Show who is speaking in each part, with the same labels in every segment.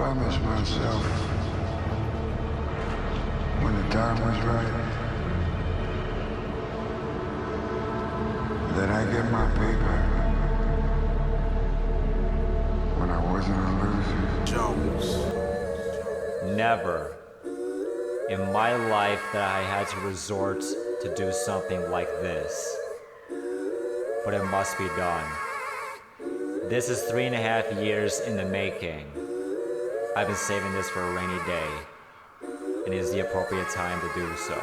Speaker 1: promised myself when the time was right that I get my payback when I wasn't a loser.
Speaker 2: Jones.
Speaker 3: Never in my life that I had to resort to do something like this, but it must be done. This is 3.5 years in the making. I've been saving this for a rainy day, and it is the appropriate time to do so.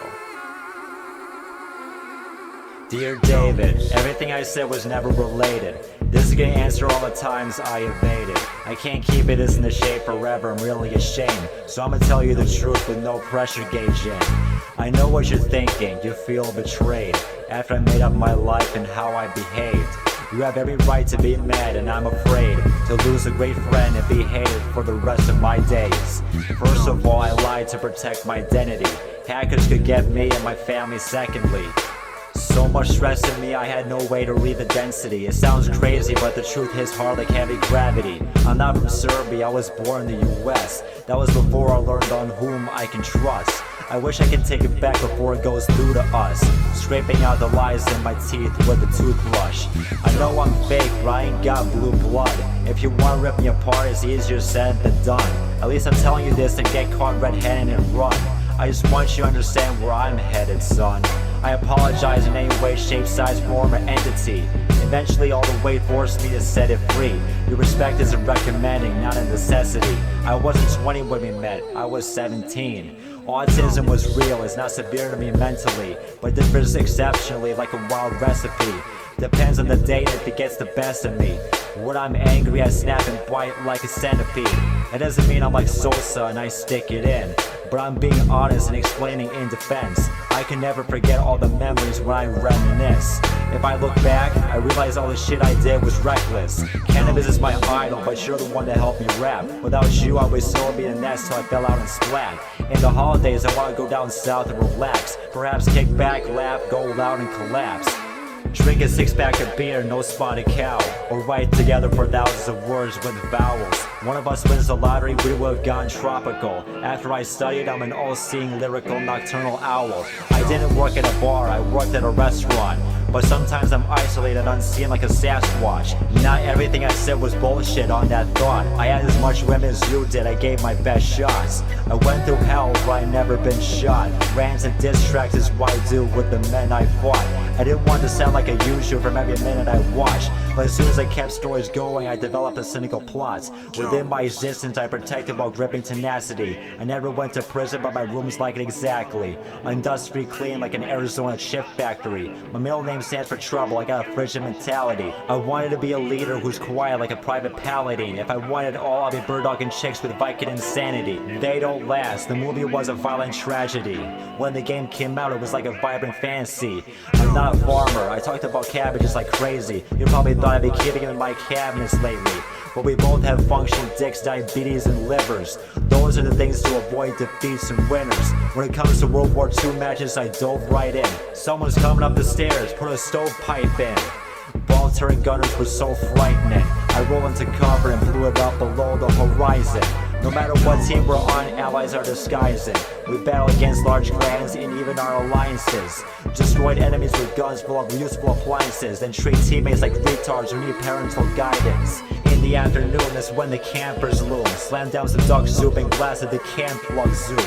Speaker 3: Dear David, everything I said was never related. This is gonna answer all the times I evaded. I can't keep it in the shape forever, I'm really ashamed. So I'm gonna tell you the truth with no pressure gauging. I know what you're thinking, you feel betrayed after I made up my life and how I behaved. You have every right to be mad, and I'm afraid to lose a great friend and be hated for the rest of my days. First of all, I lied to protect my identity. Hackers could get me and my family secondly. So much stress in me, I had no way to read the density. It sounds crazy, but the truth hits hard like heavy gravity. I'm not from Serbia, I was born in the US. That was before I learned on whom I can trust. I wish I could take it back before it goes through to us. Scraping out the lies in my teeth with a toothbrush. I know I'm fake, but I ain't got blue blood. If you wanna rip me apart, it's easier said than done. At least I'm telling you this and get caught red-handed and run. I just want you to understand where I'm headed, son. I apologize in any way, shape, size, form, or entity. Eventually all the weight forced me to set it free. Your respect is a recommending, not a necessity. I wasn't 20 when we met, I was 17. Autism was real, it's not severe to me mentally, but differs exceptionally like a wild recipe. Depends on the day if it gets the best of me. When I'm angry, I snap and bite like a centipede. That doesn't mean I'm like Sosa and I stick it in, but I'm being honest and explaining in defense. I can never forget all the memories when I reminisce. If I look back, I realize all the shit I did was reckless. Cannabis is my idol, but you're the one that helped me rap. Without you, I would still be in the nest till I fell out and splat. In the holidays, I wanna go down south and relax. Perhaps kick back, laugh, go loud and collapse. Drink a 6-pack of beer, no spotted cow. Or write together for thousands of words with vowels. One of us wins the lottery, we would have gone tropical. After I studied, I'm an all-seeing lyrical nocturnal owl. I didn't work at a bar, I worked at a restaurant. But sometimes I'm isolated, unseen like a Sasquatch. Not everything I said was bullshit on that thought. I had as much women as you did, I gave my best shots. I went through hell where I never been shot. Rants and diss tracks is what I do with the men I fought. I didn't want to sound like a usual from every minute I watched. But as soon as I kept stories going, I developed a cynical plot. Within my existence, I protected while gripping tenacity. I never went to prison, but my room's like it exactly. Industry clean like an Arizona chip factory. My middle name stands for trouble, I got a frigid mentality. I wanted to be a leader who's quiet like a private paladin. If I wanted all, I'd be bird-dogging chicks with Viking insanity. They don't last, the movie was a violent tragedy. When the game came out, it was like a vibrant fantasy. I'm not a farmer, I talked about cabbages like crazy. You probably thought I'd be keeping them in my cabinets lately. But we both have functional dicks, diabetes, and livers. Those are the things to avoid defeats and winners. When it comes to World War II matches, I dove right in. Someone's coming up the stairs, put a stovepipe in. Ball turret gunners were so frightening. I rolled into cover and blew it up below the horizon. No matter what team we're on, allies are disguising. We battle against large clans and even our alliances. Destroyed enemies with guns full of useful appliances. Then treat teammates like retards who need parental guidance. In the afternoon, that's when the campers loom. Slam down some duck soup and blasted the camp plug zoo.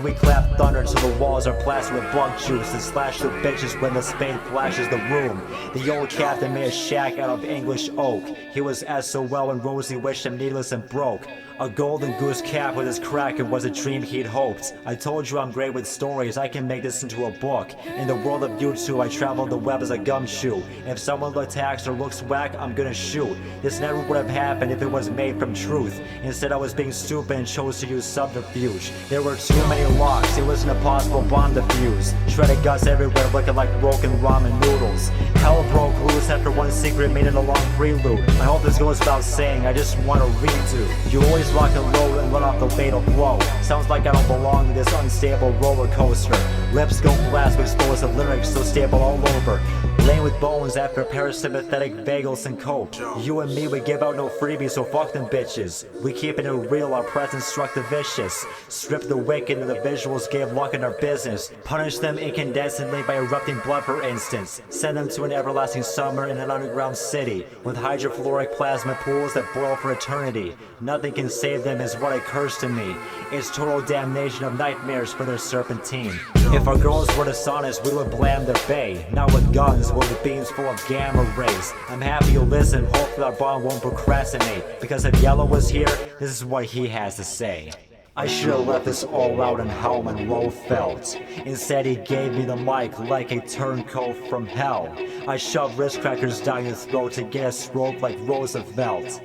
Speaker 3: We clap thunder till the walls are plastered with bug juice and slash the bitches when the spade flashes the room. The old captain made a shack out of English oak. He was SOL when Rosie wished him needless and broke. A golden goose cap with his kraken was a dream he'd hoped. I told you I'm great with stories, I can make this into a book. In the world of YouTube, I travel the web as a gumshoe. If someone attacks or looks whack, I'm gonna shoot. This never would have happened if it was made from truth. Instead I was being stupid and chose to use subterfuge. There were too many locks, it was an impossible bomb to fuse. Shredded guts everywhere looking like broken ramen noodles. Hell broke loose after one secret made it a long prelude. I hope this goes without saying, I just want to redo. You always rock and roll and let off the fatal flow. Sounds like I don't belong to this unstable roller coaster. Lips go blast with explosive lyrics so stable all over. Laying with bones after parasympathetic bagels and coke. You and me, we give out no freebies, so fuck them bitches. We keeping it real, our presence struck the vicious. Strip the wicked and the visuals, gave luck in our business. Punish them incandescently by erupting blood for instance. Send them to an everlasting summer in an underground city with hydrofluoric plasma pools that boil for eternity. Nothing can save them is what occurs to me. It's total damnation of nightmares for their serpentine. If our girls were dishonest, we would blam their bay. Not with guns, but with beams full of gamma rays. I'm happy you listen, hopefully our bond won't procrastinate. Because if Yellow was here, this is what he has to say. I should've left this all out on how Monroe felt. Instead he gave me the mic like a turncoat from hell. I shoved wrist crackers down your throat to get a stroke like Roosevelt.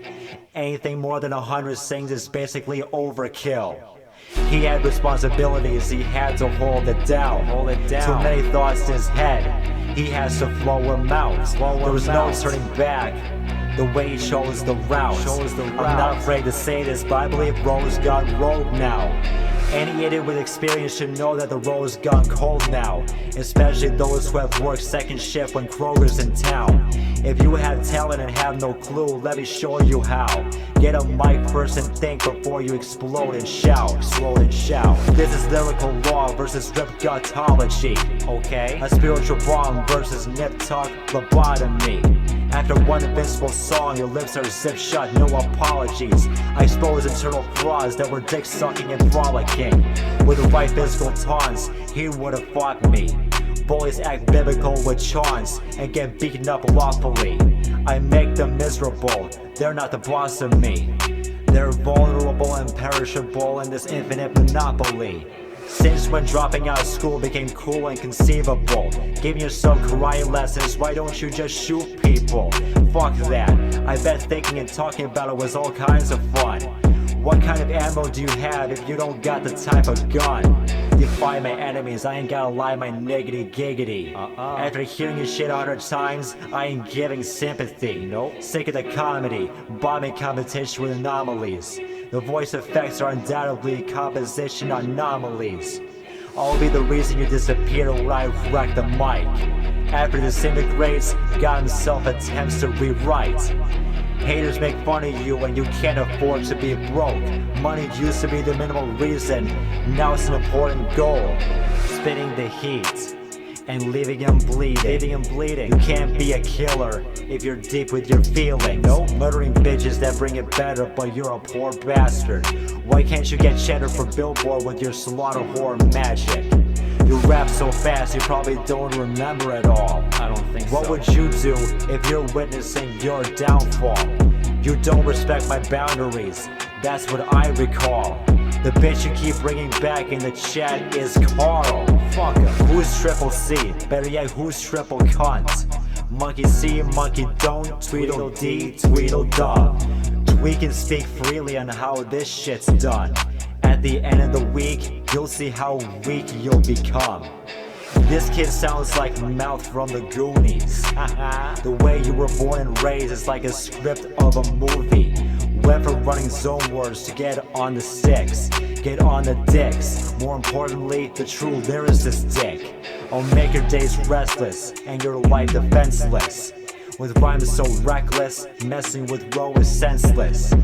Speaker 3: Anything more than 100 sings is basically overkill. He had responsibilities, he had to hold it down. Too many thoughts in his head, he has to flow them out. There was no turning back, the way he chose the route. I'm not afraid to say this, but I believe Ro's gone rogue now. Any idiot with experience should know that the road's gone cold now. Especially those who have worked second shift when Kroger's in town. If you have talent and have no clue, let me show you how. Get a mic first and think before you explode and shout. This is lyrical law versus rip gutology, okay? A spiritual bomb versus nip tuck lobotomy. After one invincible song, your lips are zipped shut, no apologies. I expose internal flaws that were dick sucking and frolicking. With the right physical taunts, he would've fought me. Bullies act biblical with chaunts and get beaten up lawfully. I make them miserable, they're not the boss of me. They're vulnerable and perishable in this infinite monopoly. Since when dropping out of school became cool and conceivable. Giving yourself karate lessons, why don't you just shoot people? Fuck that, I bet thinking and talking about it was all kinds of fun. What kind of ammo do you have if you don't got the type of gun? Defy my enemies, I ain't gotta lie my niggity giggity. After hearing your shit 100 times, I ain't giving sympathy. Sick of the comedy, bombing competition with anomalies. The voice effects are undoubtedly composition anomalies. I'll be the reason you disappear when I wreck the mic. After disintegrates, God himself attempts to rewrite. Haters make fun of you when you can't afford to be broke. Money used to be the minimal reason, now it's an important goal. Spitting the heat and leaving him bleeding. You can't be a killer if you're deep with your feelings. Murdering bitches that bring it better, but you're a poor bastard. Why can't you get cheddar for Billboard with your slaughter whore magic? You rap so fast you probably don't remember it all. I don't think so. What would you do if you're witnessing your downfall? You don't respect my boundaries, that's what I recall. The bitch you keep bringing back in the chat is Carl. Fuck him. Who's triple C? Better yet, who's triple cunt? Monkey see, monkey don't, Tweedledee, Tweedledum. We can speak freely on how this shit's done. At the end of the week, you'll see how weak you'll become. This kid sounds like Mouth from the Goonies. The way you were born and raised is like a script of a movie. Went from running zone wars to get on the sticks, get on the dicks. More importantly, the true lyricist dick. I'll make your days restless and your life defenseless. With rhymes so reckless, messing with Ro is senseless.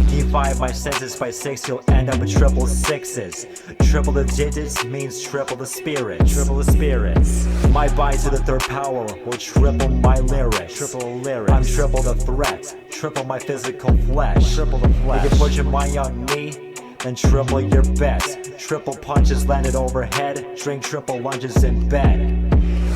Speaker 3: Divide my senses by 6, you'll end up with triple sixes. Triple the digits means triple the spirits. My body to the third power will triple my lyrics. I'm triple the threat, triple my physical flesh. If you put your money on me, then triple your bets. Triple punches landed overhead, drink triple lunches in bed.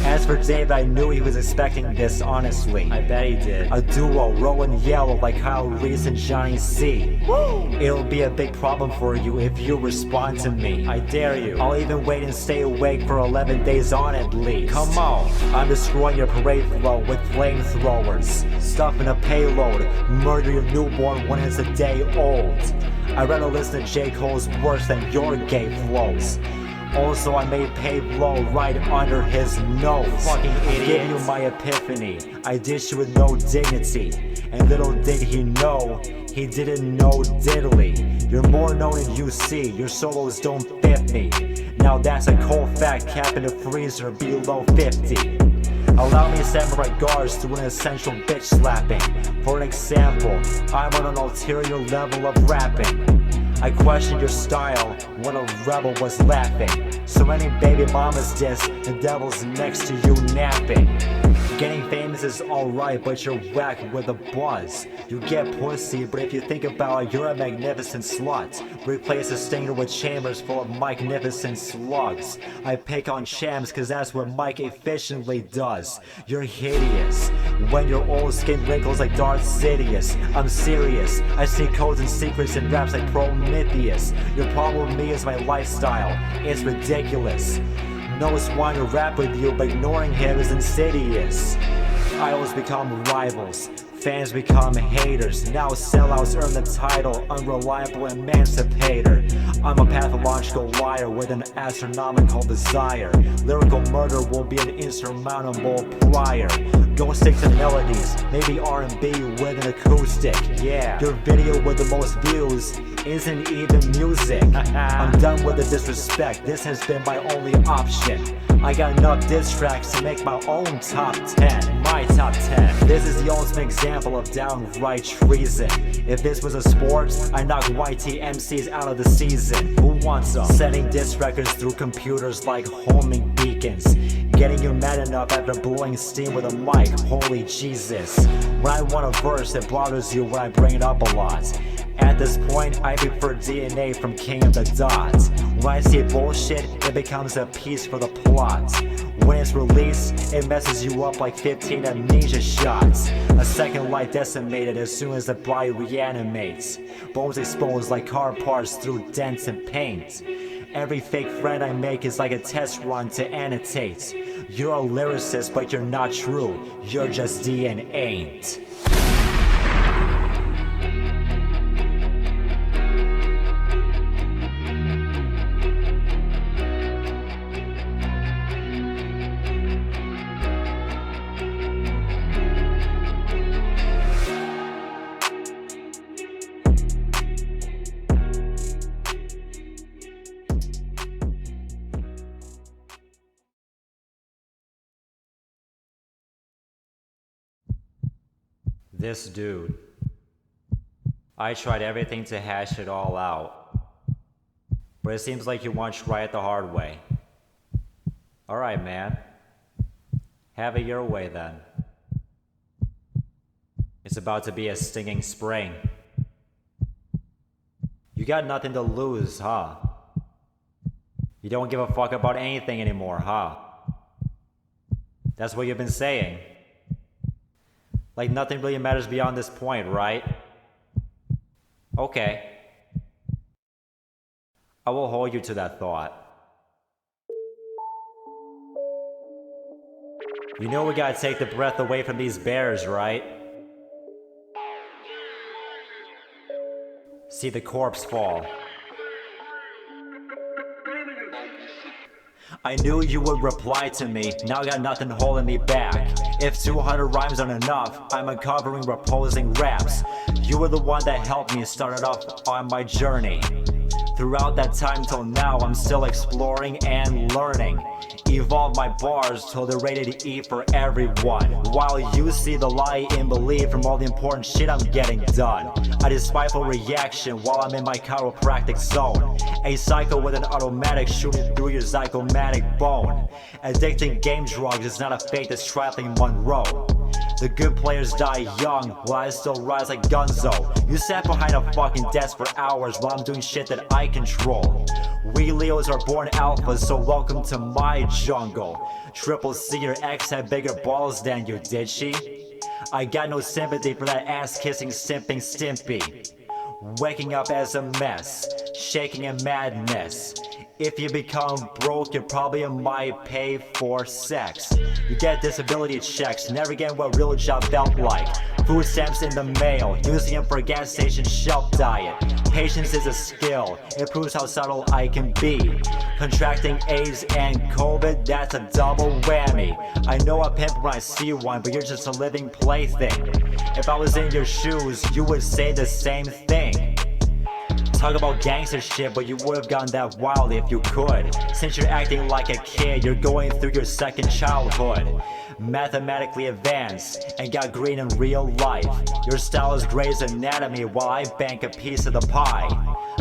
Speaker 3: As for Dave, I knew he was expecting this, honestly. I bet he did. A duo, Ro and Yellow, like Kyle Reese and Johnny C. Woo! It'll be a big problem for you if you respond to me. I dare you. I'll even wait and stay awake for 11 days on at least. Come on. I'm destroying your parade flow with flamethrowers. Stuffing a payload. Murder your newborn when it's a day old. I'd rather listen to J. Cole's worse than your gay flows. Also, I made Pay blow right under his nose. Fucking idiot. Give you my epiphany. I dish you with no dignity. And little did he know, he didn't know diddly. You're more known than you see. Your solos don't fit me. Now that's a cold fact, cap in the freezer below 50. Allow me to send my regards to an essential bitch slapping. For an example, I'm on an ulterior level of rapping. I questioned your style when a rebel was laughing. So many baby mamas diss, the devil's next to you napping. Getting famous is alright, but you're whack with a buzz. You get pussy, but if you think about it, you're a magnificent slut. Replace a stinger with chambers full of magnificent slugs. I pick on champs cause that's what Mike efficiently does. You're hideous when your old skin wrinkles like Darth Sidious. I'm serious, I see codes and secrets in raps like Prometheus. Your problem with me is my lifestyle, it's ridiculous. Knows wanting to rap with you, but ignoring him is insidious. Idols become rivals, fans become haters. Now sellouts earn the title, unreliable emancipator. I'm a pathological liar with an astronomical desire. Lyrical murder will be an insurmountable prior. Go stick to melodies, maybe R&B with an acoustic. Yeah, your video with the most views isn't even music. I'm done with the disrespect, this has been my only option. I got enough diss tracks to make my own top 10. My top 10. This is the ultimate example of downright treason. If this was a sport, I'd knock YT MCs out of the season. Who wants them? Setting diss records through computers like homing beacons. Getting you mad enough after blowing steam with a mic, holy Jesus. When I want a verse, it bothers you when I bring it up a lot. At this point, I prefer DNA from King of the Dot. When I see bullshit, it becomes a piece for the plot. When it's released, it messes you up like 15 amnesia shots. A second life decimated as soon as the body reanimates. Bones exposed like car parts through dents and paint. Every fake friend I make is like a test run to annotate. You're a lyricist, but you're not true. You're just D and ain't. This dude. I tried everything to hash it all out. But it seems like you want to try it the hard way. Alright, man. Have it your way then. It's about to be a stinging spring. You got nothing to lose, huh? You don't give a fuck about anything anymore, huh? That's what you've been saying. Like nothing really matters beyond this point, right? Okay. I will hold you to that thought. You know we gotta take the breath away from these bears, right? See the corpse fall. I knew you would reply to me, now I got nothing holding me back. If 200 rhymes aren't enough, I'm uncovering reposing raps. You were the one that helped me start it off on my journey. Throughout that time till now, I'm still exploring and learning. Evolve my bars till they're ready to eat for everyone. While you see the lie in belief from all the important shit I'm getting done. A despiteful reaction while I'm in my chiropractic zone. A psycho with an automatic shooting through your zygomatic bone. Addicting game drugs is not a fate that's trifling Monroe. The good players die young, while I still rise like Gunzo. You sat behind a fucking desk for hours while I'm doing shit that I control. We Leos are born alphas, so welcome to my jungle. Triple C, your ex had bigger balls than you, did she? I got no sympathy for that ass-kissing simping Stimpy. Waking up as a mess, shaking in madness. If you become broke, you probably might pay for sex. You get disability checks, never get what real job felt like. Food stamps in the mail, using them for a gas station shelf diet. Patience is a skill, it proves how subtle I can be. Contracting AIDS and COVID, that's a double whammy. I know a pimp when I see one, but you're just a living plaything. If I was in your shoes, you would say the same thing. Talk about gangster shit, but you would've gone that wild if you could. Since you're acting like a kid, you're going through your second childhood. mathematically advanced, and got green in real life. Your style is Grey's Anatomy while I bank a piece of the pie.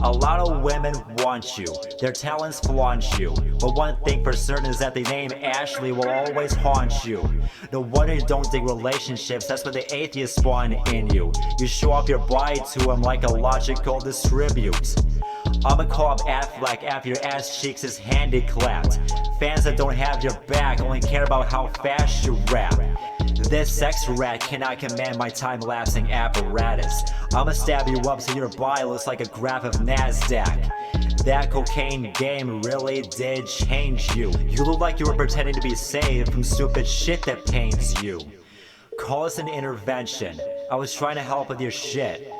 Speaker 3: A lot of women want you, their talents flaunt you, but one thing for certain is that the name Ashley will always haunt you. No wonder you don't dig relationships, that's what the atheist spawn in you. You show off your body to him like a logical distribute. I'ma call up Affleck after your ass cheeks is handy-clapped. Fans that don't have your back only care about how fast you rap. This sex rat cannot command my time-lapsing apparatus. I'ma stab you up so your body looks like a graph of NASDAQ. That cocaine game really did change you. You look like you were pretending to be saved from stupid shit that pains you. Call this an intervention. I was trying to help with your shit.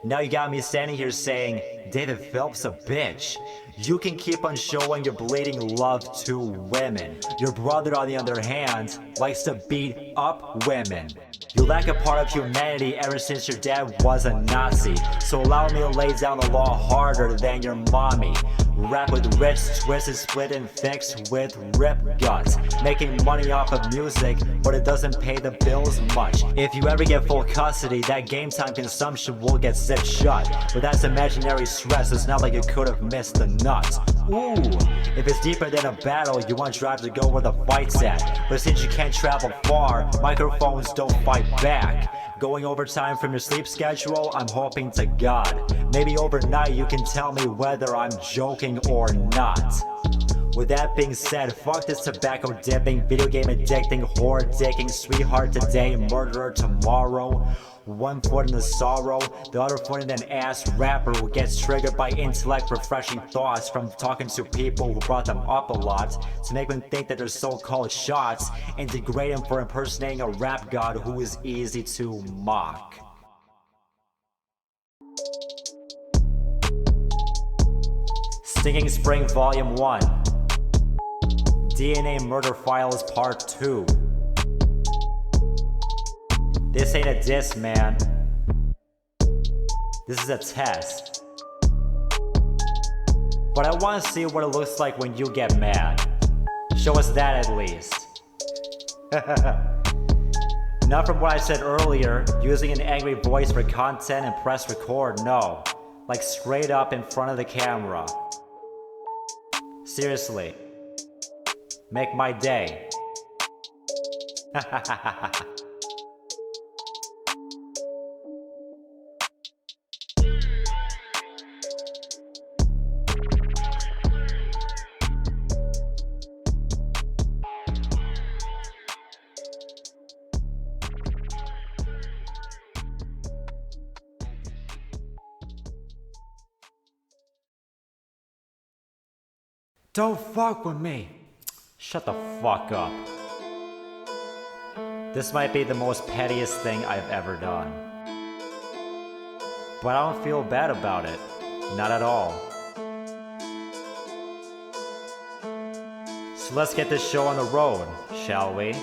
Speaker 3: Now you got me standing here saying, David Phelps a bitch. You can keep on showing your bleeding love to women. Your brother, on the other hand, likes to beat up women. You lack a part of humanity ever since your dad was a Nazi. So allow me to lay down the law harder than your mommy. Rap with wrists twisted, split and fixed with rip guts. Making money off of music, but it doesn't pay the bills much. If you ever get full custody, that game time consumption will get zipped shut. But that's imaginary stress, it's not like you could have missed the nuts. Ooh, if it's deeper than a battle, you want drive to go where the fight's at. But since you can't travel far, microphones don't fight back. Going overtime from your sleep schedule, I'm hoping to God. Maybe overnight you can tell me whether I'm joking or not. With that being said, fuck this tobacco dipping, video game addicting, whore dicking, sweetheart today, murderer tomorrow. One foot in the sorrow, the other foot in an ass rapper who gets triggered by intellect refreshing thoughts from talking to people who brought them up a lot to make them think that they're so-called shots and degrade them for impersonating a rap god who is easy to mock. Stinging Spring Volume 1 DNA Murder Files Part 2. This ain't a diss, man. This is a test. But I want to see what it looks like when you get mad. Show us that at least. Not from what I said earlier, using an angry voice for content and press record, no. Like straight up in front of the camera. Seriously. Make my day. Don't fuck with me. Shut the fuck up. This might be the most pettiest thing I've ever done. But I don't feel bad about it. Not at all. So let's get this show on the road, shall we?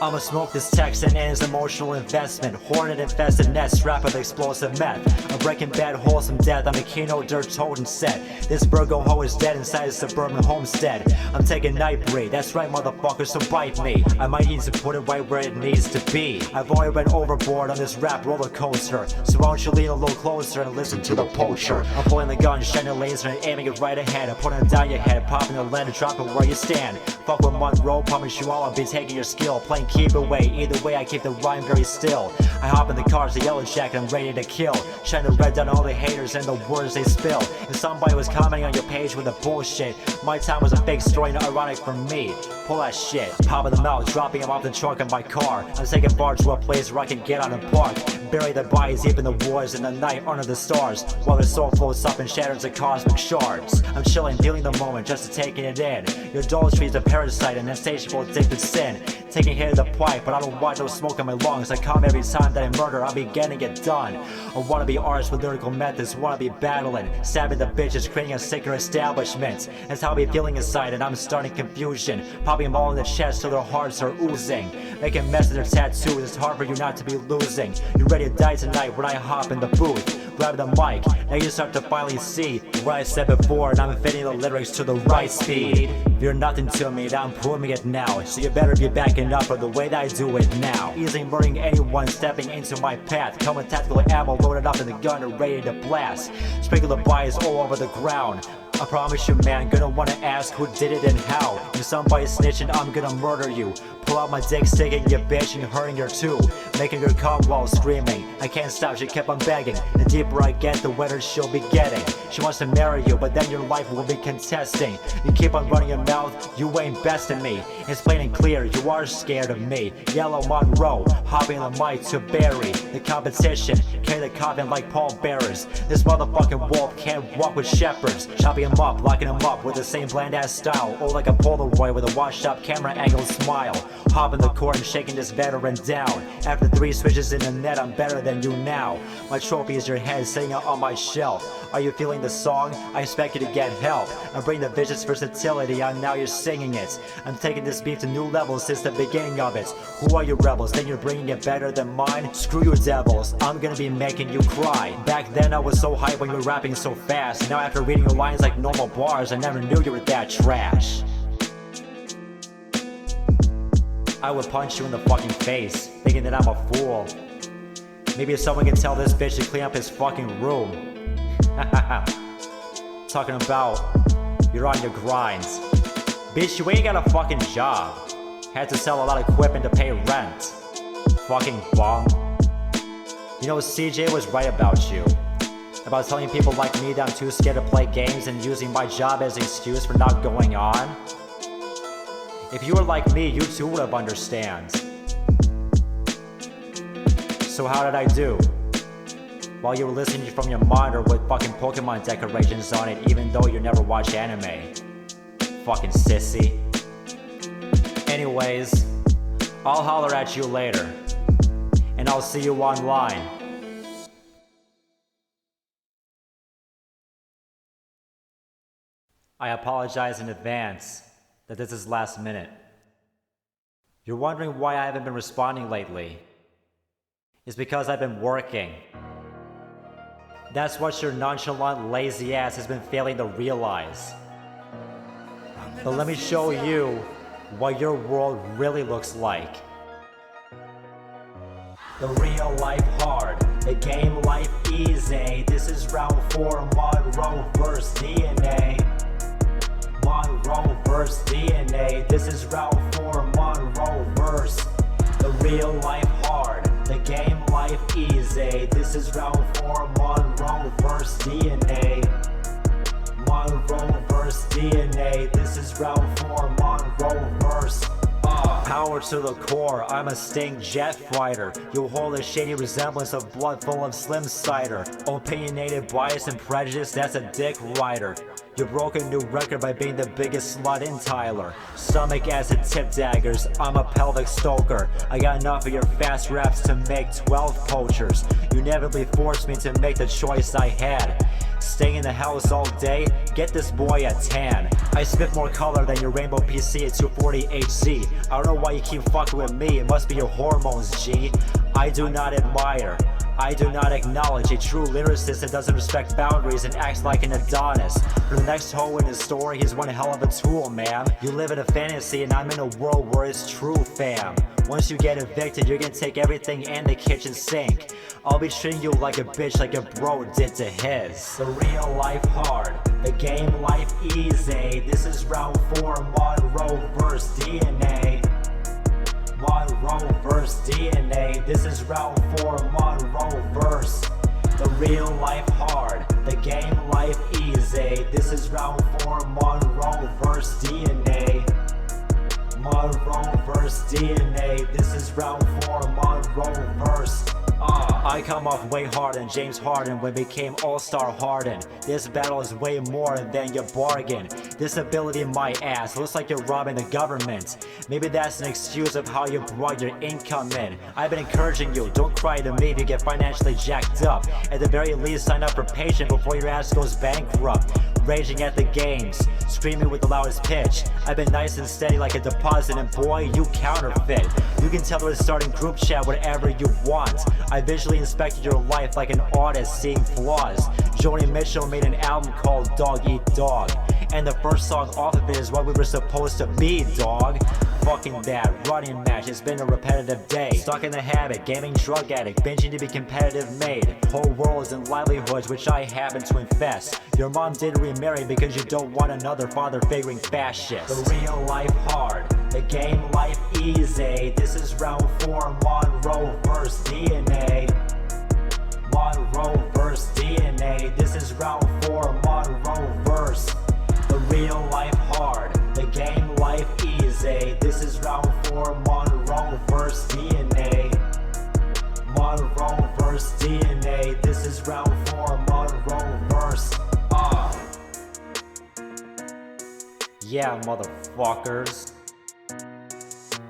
Speaker 3: I'ma smoke this Texan and his emotional investment. Hornet infested nest strapped with explosive meth. I'm breaking bad wholesome death. I'm a keynote dirt totem set. This Virgo hoe is dead inside a suburban homestead. I'm taking Nightbreed, that's right motherfucker, so bite me. I might need to put it right where it needs to be. I've already been overboard on this rap roller coaster. So why don't you lean a little closer and listen to the Poacher. I'm pulling the gun, shining a laser and aiming it right ahead. I'm putting it down your head, popping the lead and dropping where you stand. Fuck with Monroe, promise you all I'll be taking your skill. Playing keep away, either way I keep the rhyme very still. I hop in the car, the YellowJacket, I'm ready to kill. Shine the red down all the haters and the words they spill. If somebody was commenting on your page with a bullshit, my time was a fake story and ironic for me. Pull that shit, popping them out, dropping them off the trunk of my car. I'm taking bar to a place where I can get on and park. Bury their bodies deep in the woods in the night under the stars, while their soul floats up and shatters into cosmic shards. I'm chilling, feeling the moment, just taking it in. Your adultery is a parasite, an insatiable addicted sin. Taking a hit of the pipe, but I don't want no smoke in my lungs. I come every time that I murder, I'll be getting it done. I wanna be artists with lyrical methods, wanna be battling, stabbing the bitches, creating a sicker establishment. That's how I be feeling inside, and I'm starting confusion. Popping them all in the chest till their hearts are oozing. Making mess of their tattoos, it's hard for you not to be losing. You ready to die tonight when I hop in the booth? grab the mic. Now you start to finally see what I said before, and I'm fitting the lyrics to the right speed. You're nothing to me, now I'm proving it now, so you better be backing up for the way that I do it now. Easily murdering anyone stepping into my path. Come with tactical ammo loaded up in the gun and ready to blast. Sprinkle the bodies all over the ground. I promise you, man, gonna wanna ask who did it and how. If somebody's snitching, I'm gonna murder you. Pull out my dick, sticking your bitch and hurting her too. Making her come while screaming. I can't stop, she kept on begging. The deeper I get, the wetter she'll be getting. She wants to marry you, but then your life will be contesting. You keep on running your mouth, you ain't besting me. It's plain and clear, you are scared of me. Yellow Monroe, hopping the mic to bury the competition. Carry the coffin like pallbearers. This motherfucking wolf can't walk with shepherds. Chopping him up, locking him up with the same bland ass style. Or like a Polaroid with a washed up camera angle smile. Hopping the court and shaking this veteran down. After 3 switches in the net, I'm better than you now. My trophy is your head sitting out on my shelf. Are you feeling the song? I expect you to get help. I bring the vicious versatility on, now you're singing it. I'm taking this beat to new levels since the beginning of it. Who are you rebels? Then you're bringing it better than mine? Screw you devils, I'm gonna be making you cry. Back then I was so hyped when you were rapping so fast. Now after reading your lines like normal bars, I never knew you were that trash. I would punch you in the fucking face, thinking that I'm a fool. Maybe if someone can tell this bitch to clean up his fucking room. Talking about, you're on your grinds. Bitch, you ain't got a fucking job. Had to sell a lot of equipment to pay rent. Fucking bum. You know, CJ was right about you. About telling people like me that I'm too scared to play games and using my job as an excuse for not going on. If you were like me, you too would have understand. So how did I do? While you were listening from your monitor with fucking Pokemon decorations on it, even though you never watch anime. Fucking sissy. Anyways, I'll holler at you later. And I'll see you online. I apologize in advance that this is last minute. You're wondering why I haven't been responding lately. It's because I've been working. That's what your nonchalant, lazy ass has been failing to realize. But let me show you what your world really looks like. The real life hard, the game life easy. This is round 4, Monroe vs. DNA. Monroe vs. DNA. This is round 4, Monroe vs. The real life hard, the game life easy. This is round 4, Monroe vs. DNA. Monroe vs. DNA. This is round 4, Monroe vs. Power to the core, I'm a Sting jet fighter. You hold a shady resemblance of blood full of slim cider. Opinionated bias and prejudice, that's a dick rider. You broke a new record by being the biggest slut in Tyler. Stomach acid tip daggers, I'm a pelvic stoker. I got enough of your fast raps to make 12 poachers. You inevitably forced me to make the choice I had. Staying in the house all day, get this boy a tan. I spit more color than your rainbow PC at 240 HZ. I don't know why you keep fucking with me, it must be your hormones, G. I do not admire, I do not acknowledge a true lyricist that doesn't respect boundaries and acts like an Adonis. For the next hoe in his story, he's one hell of a tool, man. You live in a fantasy and I'm in a world where it's true, fam. Once you get evicted, you're gonna take everything and the kitchen sink. I'll be treating you like a bitch like your bro did to his. The real life hard, the game life easy. This is round 4, Monroe vs. DNA. Monroe vs. DNA. This is round 4, Monroe vs. The real life hard, the game life easy. This is round 4, Monroe vs. DNA. Monroe vs. DNA. This is round 4, Monroe vs. I come off way harder than James Harden when became All-Star Harden. This battle is way more than your bargain. This ability in my ass looks like you're robbing the government. Maybe that's an excuse of how you brought your income in. I've been encouraging you, don't cry to me if you get financially jacked up. At the very least, sign up for Patient before your ass goes bankrupt. raging at the games, screaming with the loudest pitch. I've been nice and steady like a deposit, and boy, you counterfeit. You can tell her to start in group chat whatever you want. I visually inspected your life like an artist seeing flaws. Joni Mitchell made an album called Dog Eat Dog, and the first song off of it is what we were supposed to be, dog. Fucking bad, running match, it's been a repetitive day. Stuck in the habit, gaming drug addict, binging to be competitive made. Whole worlds and livelihoods which I happen to infest. Your mom did remarry because you don't want another father figuring fascist. The real life hard, the game life easy. This is round 4, Monroe vs DNA. Monroe vs DNA. This is round 4, Monroe vs. The real life hard, the game life easy. This is round 4, Monroe vs DNA. Monroe vs DNA. This is round 4, Monroe vs. Yeah, motherfuckers.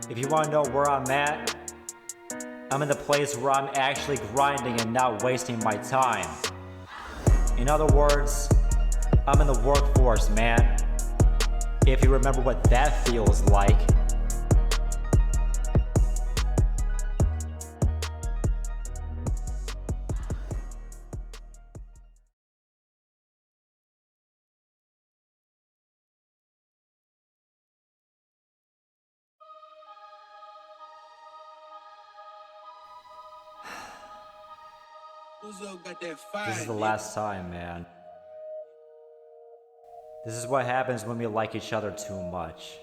Speaker 3: If you wanna know where I'm at, I'm in the place where I'm actually grinding and not wasting my time. In other words, I'm in the workforce, man. If you remember what that feels like. This is the last time, man. This is what happens when we like each other too much.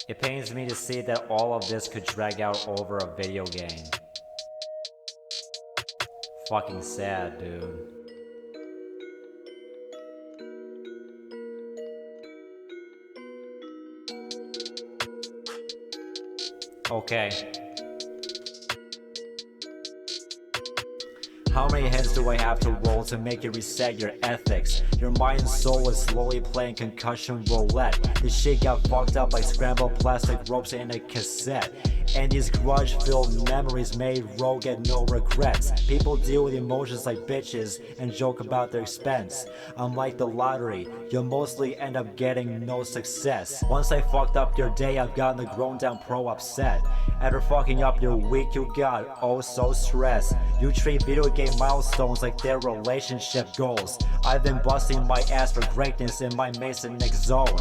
Speaker 3: It pains me to see that all of this could drag out over a video game. Fucking sad, dude. Okay. How many heads do I have to roll to make you reset your ethics? Your mind and soul is slowly playing concussion roulette. This shit got fucked up like scrambled plastic ropes in a cassette. And these grudge-filled memories made rogue at no regrets. People deal with emotions like bitches and joke about their expense. Unlike the lottery, you'll mostly end up getting no success. Once I fucked up your day, I've gotten the grown down pro upset. After fucking up your week, you got oh so stressed. You treat video game milestones like their relationship goals. I've been busting my ass for greatness in my Masonic zone.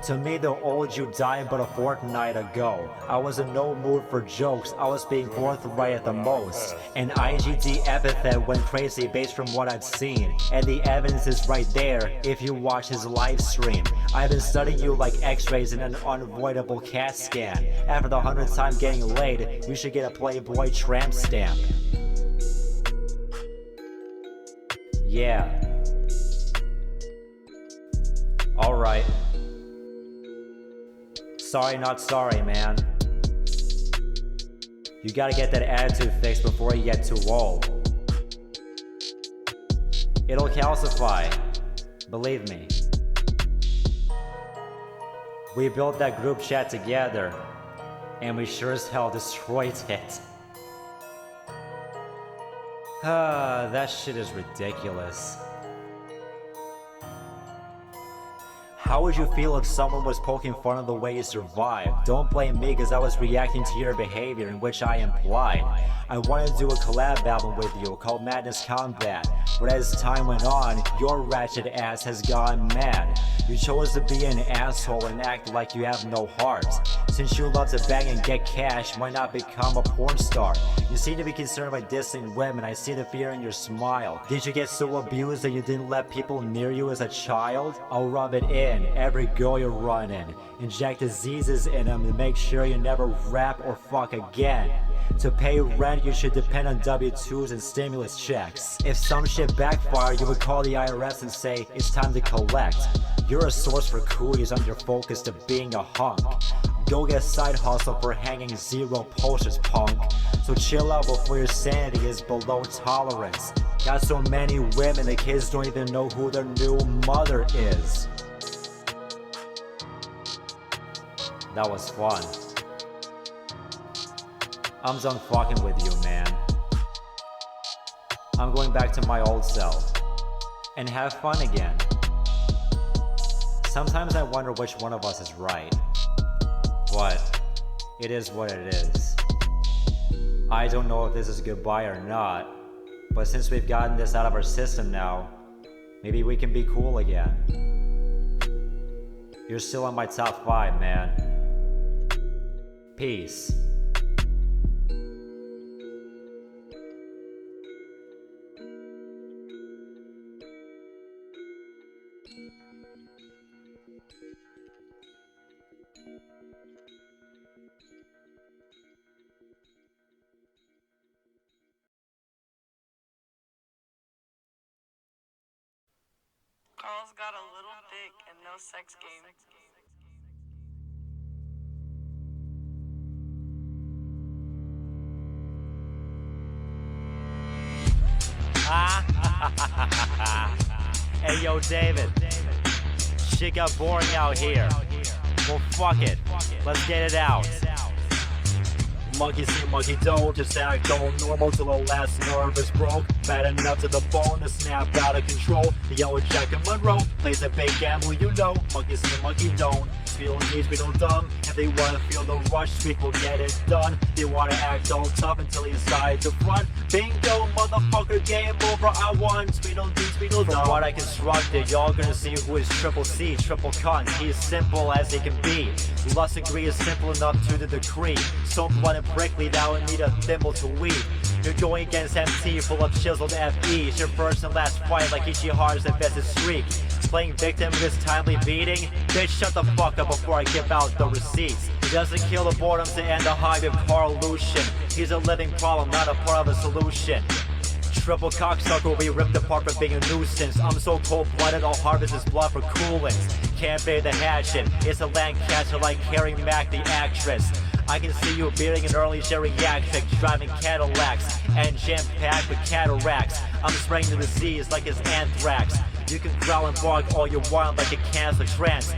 Speaker 3: To me, the old you died but a fortnight ago. I was in no mood for jokes, I was being forthright at the most. An IGD epithet went crazy based from what I've seen. And the evidence is right there if you watch his live stream. I've been studying you like x-rays in an unavoidable CAT scan. After the 100th time getting laid, you should get a Playboy tramp stamp. Yeah. Alright. Sorry not sorry, man. You gotta get that attitude fixed before you get too old. It'll calcify, believe me. We built that group chat together, and we sure as hell destroyed it. That shit is ridiculous. How would you feel if someone was poking fun of the way you survived? Don't blame me cause I was reacting to your behavior in which I implied. I wanted to do a collab album with you called Madness Combat, but as time went on, your ratchet ass has gone mad. You chose to be an asshole and act like you have no heart. Since you love to bang and get cash, why not become a porn star? You seem to be concerned by dissing women, I see the fear in your smile. Did you get so abused that you didn't let people near you as a child? I'll rub it in, every girl you're running. Inject diseases in them to make sure you never rap or fuck again. To pay rent, you should depend on W-2s and stimulus checks. If some shit backfired, you would call the IRS and say, it's time to collect. You're a source for cooties on your focus to being a hunk. Go get a side hustle for hanging 0 posters, punk. So chill out before your sanity is below tolerance. Got so many women, the kids don't even know who their new mother is. That was fun. I'm done fucking with you, man. I'm going back to my old self. and have fun again. Sometimes I wonder which one of us is right, but it is what it is. I don't know if this is goodbye or not, but since we've gotten this out of our system now, maybe we can be cool again. You're still on my top 5, man. Peace.
Speaker 2: Carl's got a little dick and no sex game.
Speaker 3: Hey yo, David. Shit got boring out here. Well, fuck it. Let's get it out. Monkey see, monkey don't. Just act all normal till the last nerve is broke. Bad enough to the bone to snap out of control. The YellowJacket Monroe plays a big gamble, you know. Monkey see, monkey don't. Feel engaged, we don't dumb. If they wanna feel the rush, speak will get it done. They wanna act all tough until he decides to front. Bingo, motherfucker, game over. I won. Speed on D, speed on dumb. From what I constructed, y'all gonna see who is triple C, triple cunt. He is simple as he can be. Lust and greed is simple enough to the decree. So blunt and prickly, that would need a thimble to weed. You're going against MT, full of chiseled FE. It's your first and last fight like Ichiharu's invested streak. Playing victim in this timely beating? Bitch, shut the fuck up before I give out the receipts. He doesn't kill the boredom to end the hive of correlation. He's a living problem, not a part of a solution. Triple cocksucker will be ripped apart for being a nuisance. I'm so cold-blooded, I'll harvest his blood for coolants. Can't bear the hatchet, it's a land catcher like Carrie Mack, the actress. I can see you beating an early geriatric, driving Cadillacs, and jam-packed with cataracts. I'm spraying the disease like it's anthrax. You can growl and bark all you want like a cancer trance.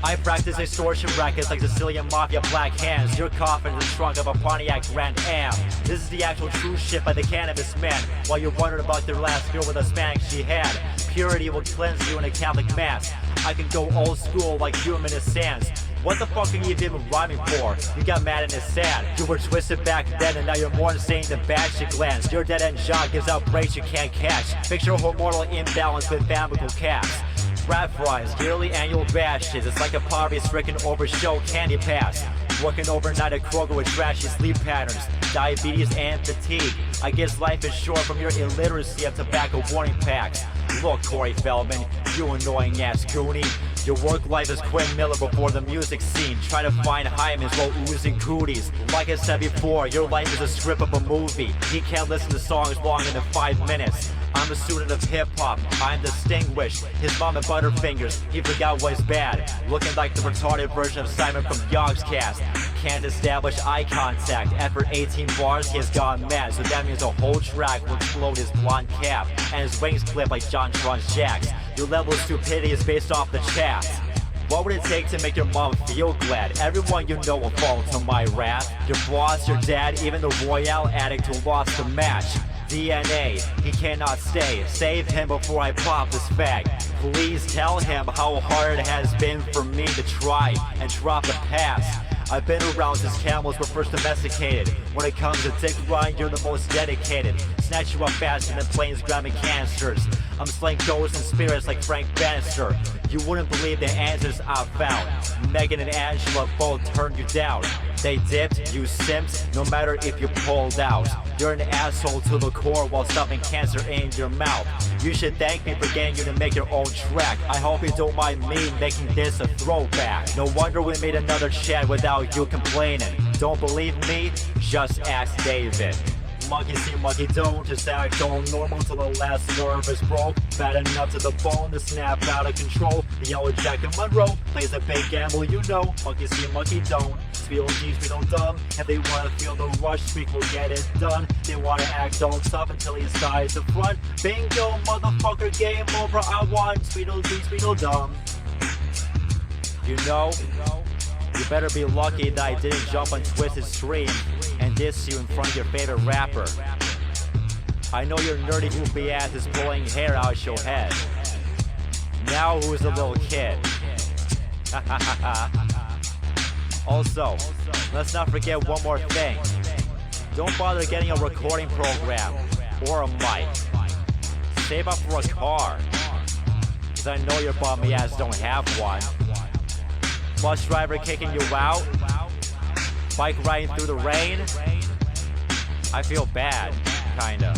Speaker 3: I practice extortion rackets like Sicilian Mafia black hands. You're coughing in the trunk of a Pontiac Grand Am. This is the actual true shit by the cannabis man. While you're wondering about their last girl with a spank she had. Purity will cleanse you in a Catholic mass. I can go old school like humanist sands. What the fuck are you even rhyming for? You got mad and it's sad. You were twisted back then and now you're more insane than batshit glands. Your dead-end jaw gives out breaks you can't catch. Picture a hormonal imbalance with family caps. Rat fries, yearly annual bashes. It's like a poverty-stricken overshow candy pass. Working overnight at Kroger with trashy sleep patterns, diabetes and fatigue. I guess life is short from your illiteracy of tobacco warning packs. Look, Corey Feldman, you annoying ass goonie. Your work life is Quinn Miller before the music scene. Try to find Hymens while oozing cooties. Like I said before, your life is a script of a movie. He can't listen to songs longer than 5 minutes. I'm a student of hip-hop, I'm distinguished. His mom and Butterfingers, he forgot what's bad. Looking like the retarded version of Simon from Yogscast. Can't establish eye contact. After 18 bars, he has gone mad. So that means a whole track will explode his blonde cap. And his wings clip like John Tron's jacks. Your level of stupidity is based off the chat. What would it take to make your mom feel glad? Everyone you know will fall to my wrath. Your boss, your dad, even the Royale addict who lost the match. DNA, he cannot stay. Save him before I pop this fag. Please tell him how hard it has been for me to try and drop the pass. I've been around since camels were first domesticated. When it comes to dick riding, you're the most dedicated. Snatch you up faster than planes grabbing cancers. I'm slaying ghosts and spirits like Frank Bannister. You wouldn't believe the answers I've found. Megan and Angela both turned you down. They dipped, you simps, no matter if you pulled out. You're an asshole to the core while stuffing cancer in your mouth. You should thank me for getting you to make your own track. I hope you don't mind me making this a throwback. No wonder we made another chat without you complaining. Don't believe me? Just ask David. Monkey see, monkey don't. Just act all normal till the last nerve is broke. Bad enough to the bone to snap out of control. The YellowJacket Monroe plays a big gamble, you know. Monkey see, monkey don't. Feel G's, we don't dumb. If they wanna feel the rush, speak will get it done. They wanna act all tough until he decides to front. Bingo, motherfucker, game over. I won. Speedo D, Speedo dumb. You know, you better be lucky that I didn't jump on Twisted Stream and diss you in front of your favorite rapper. I know your nerdy goofy ass is pulling hair out your head. Now who's a little kid? Also, let's not forget one more thing. Don't bother getting a recording program or a mic. Save up for a car, cause I know your bummy ass don't have one. Bus driver kicking you out, bike riding through the rain. I feel bad, kinda.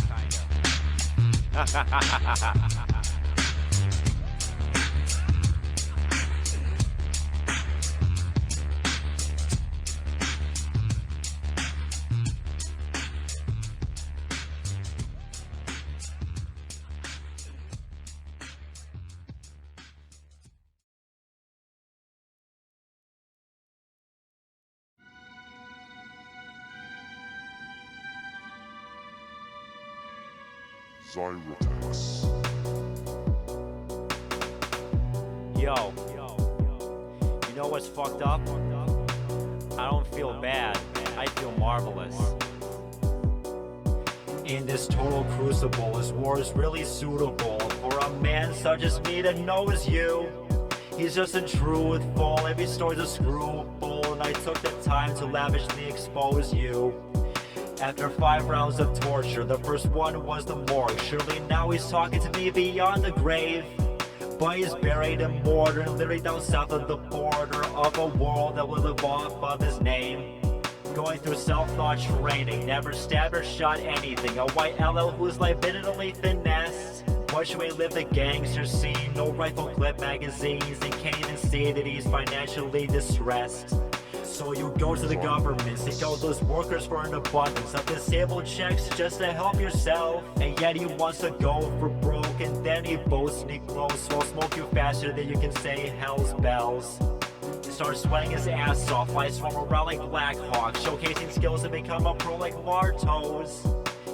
Speaker 3: Yo, you know what's fucked up? I don't feel bad, I feel marvelous. In this total crucible, this war is really suitable for a man such as me that knows you. He's just untruthful, every story's a screwball, and I took the time to lavishly expose you. After 5 rounds of torture, the first one was the morgue. Surely now he's talking to me beyond the grave. But he's buried in mortar, literally down south of the border of a world that will live off of his name. Going through self-thought training, never stabbed or shot anything. A white LL who's like been only finessed. What should we live the gangster scene? No rifle clip magazines, and can't even see that he's financially distressed. So you go to the government, seek out those workers for an abundance of disabled checks just to help yourself. And yet he wants to go for broke, and then he boasts and he glows, so I'll smoke you faster than you can say hell's bells. He starts sweating his ass off, flies from around like Black Hawk, showcasing skills to become a pro like Martos.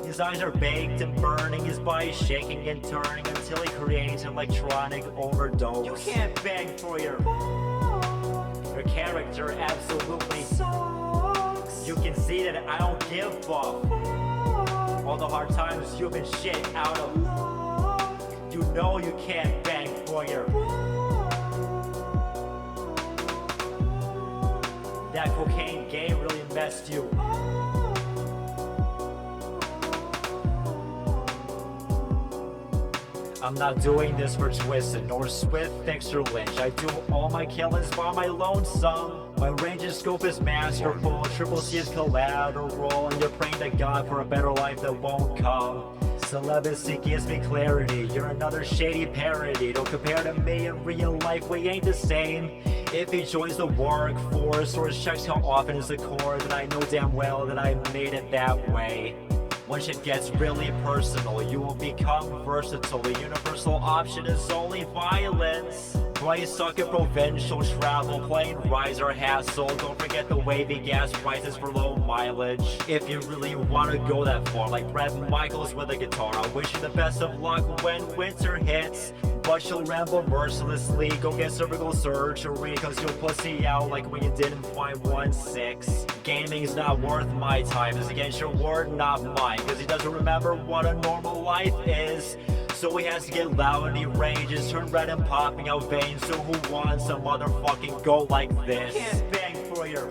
Speaker 3: His eyes are baked and burning, his body's shaking and turning until he creates an electronic overdose. You can't beg for your character absolutely sucks. You can see that I don't give a fuck. All the hard times you've been shit out of luck. You know you can't bang for your that cocaine game really messed you. I'm not doing this for Twisted, nor Swift, Fix, or Lynch. I do all my killings by my lonesome. My range and scope is masterful, Triple C is collateral, and you're praying to God for a better life that won't come. Celibacy gives me clarity, you're another shady parody. Don't compare to me in real life, we ain't the same. If he joins the workforce or checks how often is the core, then I know damn well that I made it that way. When shit gets really personal, you will become versatile. The universal option is only violence. Why you suck at provincial travel, plane rides are hassle. Don't forget the wavy gas prices for low mileage. If you really want to go that far, like Brad Michaels with a guitar, I wish you the best of luck when winter hits. But you'll ramble mercilessly, go get cervical surgery, cause you'll pussy out like when you didn't find 1-6. Gaming's not worth my time, it's against your word, not mine, cause he doesn't remember what a normal life is. So he has to get loud and he rages, turn red and popping out veins. So who wants a motherfucking goat like this? You can't bang for your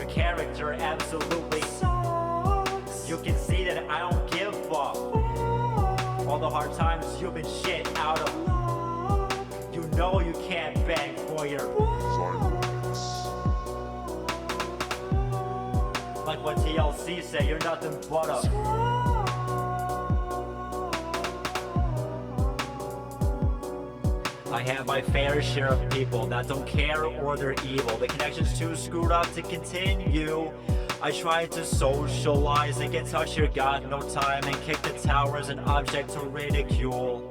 Speaker 3: character absolutely sucks. You can see that I don't give a fuck. All the hard times you've been shit out of luck. You know you can't bang for your like what TLC say, you're nothing but a I have my fair share of people that don't care or they're evil. The connection's too screwed up to continue. I try to socialize and get touch here, got no time, and kick the tower as an object to ridicule.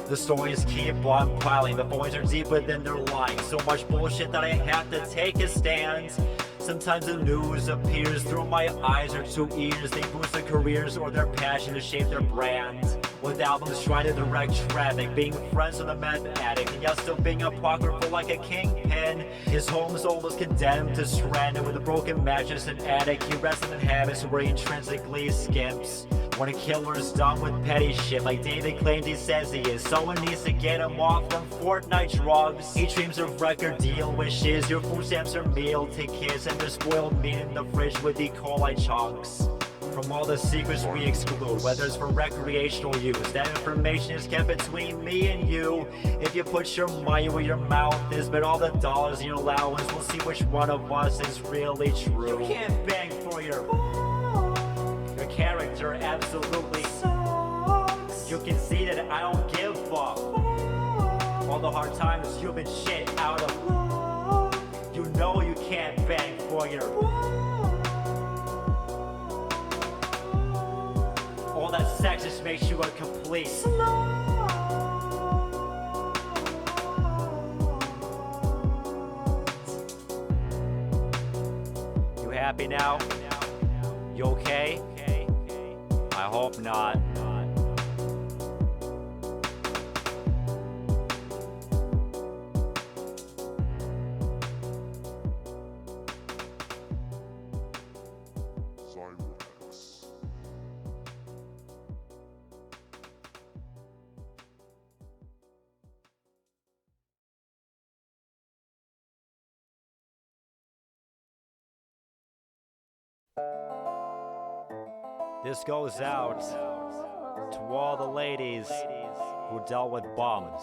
Speaker 3: The stories keep on piling, the boys are deep within their lying. So much bullshit that I have to take a stand. Sometimes the news appears through my eyes or 2 ears. They boost their careers or their passion to shape their brand. With albums trying to direct traffic, being friends with a meth addict, and yet still being apocryphal like a kingpin. His home's almost condemned to stranded with a broken mattress and attic. He rests in habits where he intrinsically skimps. When a killer's done with petty shit like David claims he says he is, someone needs to get him off them Fortnite drugs. He dreams of record deal wishes, your food stamps are meal tickets, and there's spoiled meat in the fridge with E. coli chunks. From all the secrets we exclude, whether it's for recreational use, that information is kept between me and you. If you put your money where your mouth is, but all the dollars in your allowance, we'll see which one of us is really true. You can't bang for your character absolutely sucks. You can see that I don't give a fuck. All the hard times you've been shit out of luck. You know you can't bang for your all that sex just makes you a complete slut. You happy now? You okay? I hope not. This goes out to all the ladies who dealt with bums.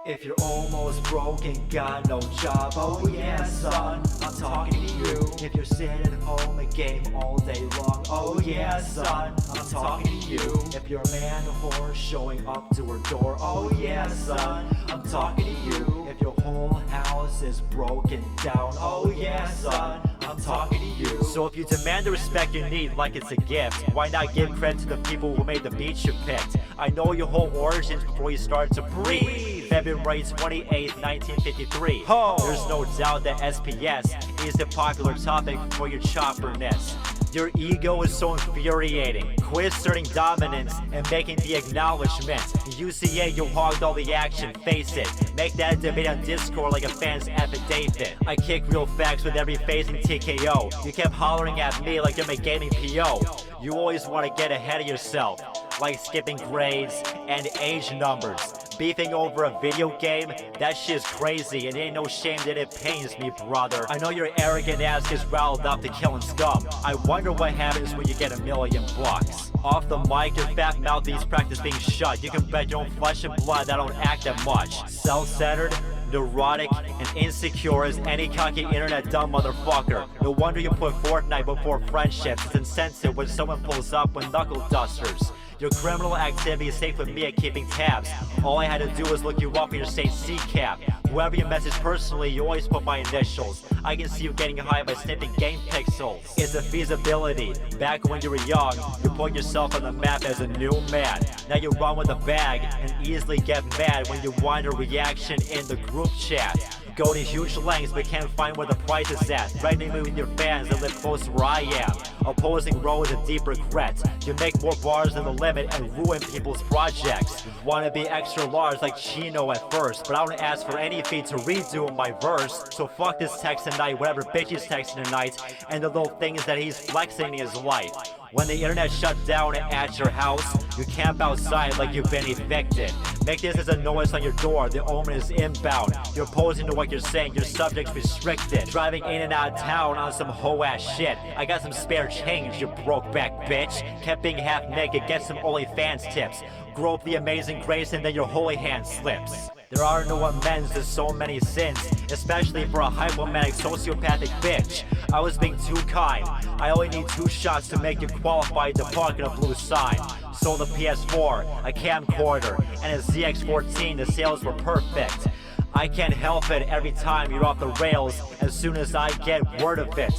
Speaker 3: If you're almost broke and got no job, oh yeah son, I'm talking to you. If you're sitting home and game all day long, oh yeah son, I'm talking to you. If you're a man whore showing up to her door, oh yeah son, I'm talking to you. If your whole house is broken down, oh yeah son, I'm talking to you. So if you demand the respect you need like it's a gift, why not give credit to the people who made the beats you picked? I know your whole origins before you start to breathe. February 28th, 1953. There's no doubt that SPS is the popular topic for your chopperness. Your ego is so infuriating. Quit asserting dominance and making the acknowledgement. UCA, you hogged all the action, face it. Make that a debate on Discord like a fan's affidavit. I kick real facts with every phasing TKO. You kept hollering at me like you're my gaming PO. You always want to get ahead of yourself, like skipping grades and age numbers. Beefing over a video game? That shit's crazy, and ain't no shame that it pains me, brother. I know your arrogant ass gets riled up to killing scum. I wonder what happens when you get $1 million bucks. Off the mic, your fat mouthies practice being shut. You can bet your own flesh and blood that don't act that much. Self-centered, neurotic, and insecure as any cocky internet dumb motherfucker. No wonder you put Fortnite before friendships. It's insensitive when someone pulls up with knuckle dusters. Your criminal activity is safe with me at keeping tabs. All I had to do was look you up in your state C-cap. Whoever you message personally, you always put my initials. I can see you getting high by sniffing game pixels. It's a feasibility. Back when you were young, you put yourself on the map as a new man. Now you run with a bag and easily get mad when you want a reaction in the group chat. Go to huge lengths but can't find where the price is at. Threatening me with your fans that live close to where I am. Opposing Roe is a deep regret. You make more bars than the limit and ruin people's projects. Wanna be extra large like Chino at first, but I don't ask for any fee to redo my verse. So fuck this text tonight, whatever bitch he's texting tonight, and the little things that he's flexing in his life. When the internet shut down at your house, you camp outside like you've been evicted. Make this as a noise on your door, the omen is inbound. You're opposing to what you're saying, your subject's restricted. Driving in and out of town on some hoe ass shit. I got some spare change, you broke back bitch. Kept being half naked, get some OnlyFans tips. Grow up the amazing grace and then your holy hand slips. There are no amends to so many sins, especially for a hypomanic sociopathic bitch. I was being too kind. I only need 2 shots to make you qualified to park in a blue sign. Sold a PS4, a camcorder, and a ZX14. The sales were perfect. I can't help it every time you're off the rails as soon as I get word of it.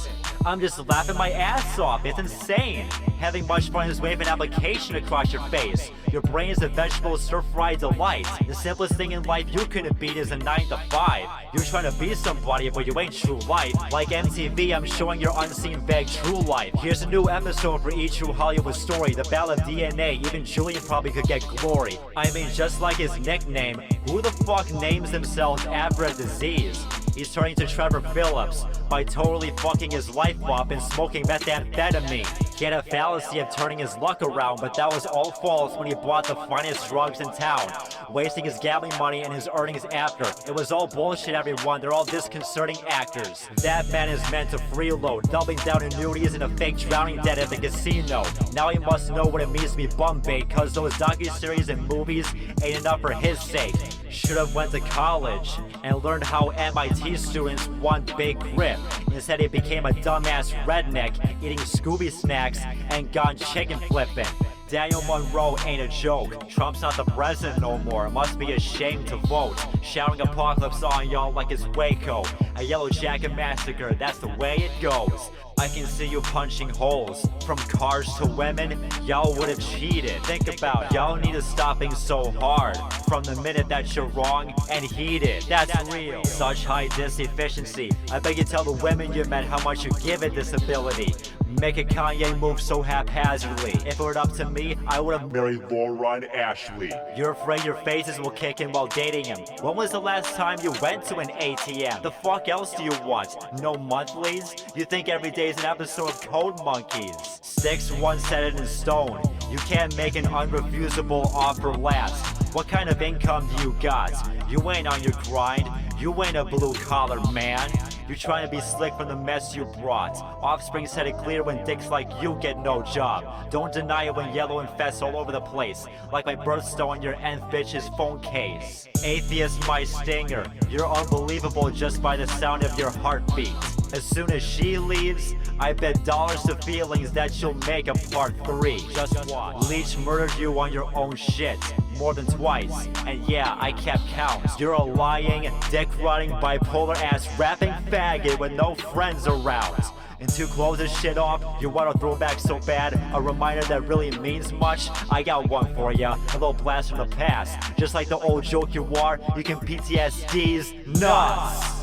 Speaker 3: I'm just laughing my ass off, it's insane. Having much fun is waving an application across your face. Your brain is a vegetable stir-fried delight. The simplest thing in life you couldn't beat is a 9 to 5. You're trying to be somebody but you ain't true life. Like MTV, I'm showing your unseen vague true life. Here's a new episode for each true Hollywood story. The Battle of DNA, even Julian probably could get glory. I mean, just like his nickname, who the fuck names themselves after a disease? He's turning to Trevor Phillips by totally fucking his life up and smoking methamphetamine. He had a fallacy of turning his luck around, but that was all false when he bought the finest drugs in town, wasting his gambling money and his earnings after. It was all bullshit, everyone. They're all disconcerting actors. That man is meant to freeload, doubling down annuities and a fake drowning debt at the casino. Now he must know what it means to be bum bait, cause those docuseries and movies ain't enough for his sake. Should've went to college and learned how MIT students want big grip. Instead he became a dumbass redneck, eating Scooby snacks and gone chicken flipping. Daniel Monroe ain't a joke. Trump's not the president no more. Must be ashamed to vote. Shouting apocalypse on y'all like it's Waco. A YellowJacket massacre, that's the way it goes. I can see you punching holes. From cars to women, y'all would have cheated. Think about, y'all need to stop being so hard. From the minute that you're wrong and heated. That's real. Such high efficiency. I beg you tell the women you met how much you give it this ability. Make a Kanye move so haphazardly. If it were up to me, I would have married Lauren Ashley. You're afraid your faces will kick in while dating him. When was the last time you went to an ATM? The fuck else do you want? No monthlies? You think every day is an episode of Code Monkeys? Sticks once set it in stone. You can't make an unrefusable offer last. What kind of income do you got? You ain't on your grind. You ain't a blue collar man. You're trying to be slick from the mess you brought. Offspring said it clear when dicks like you get no job. Don't deny it when yellow infests all over the place, like my birthstone on your nth bitch's phone case. Atheist my stinger, you're unbelievable just by the sound of your heartbeat. As soon as she leaves, I bet dollars to feelings that you'll make a part 3. Just watch. Leech murdered you on your own shit more than twice, and yeah, I kept count. You're a lying, dick-rotting, bipolar-ass rapping faggot with no friends around. And to close this shit off, you want a throwback so bad, a reminder that really means much? I got one for ya, a little blast from the past. Just like the old joke you are, you can PTSD's nuts.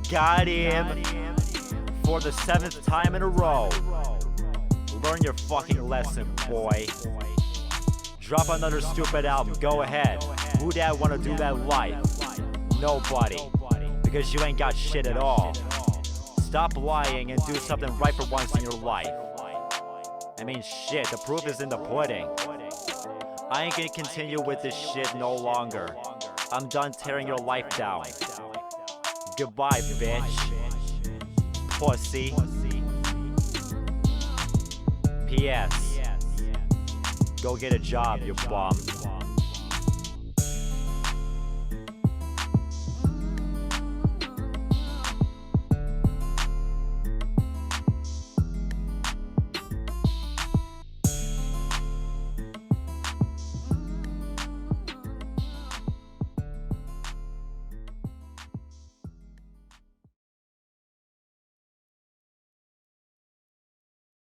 Speaker 3: Got him. For the 7th time in a row. Learn your fucking lesson, boy. Drop another stupid album, go ahead. Who that wanna do that life? Nobody. Because you ain't got shit at all. Stop lying and do something right for once in your life. I mean shit, the proof is in the pudding. I ain't gonna continue with this shit no longer. I'm done tearing your life down. Goodbye, bitch. Pussy. P.S. Go get a job, you bum.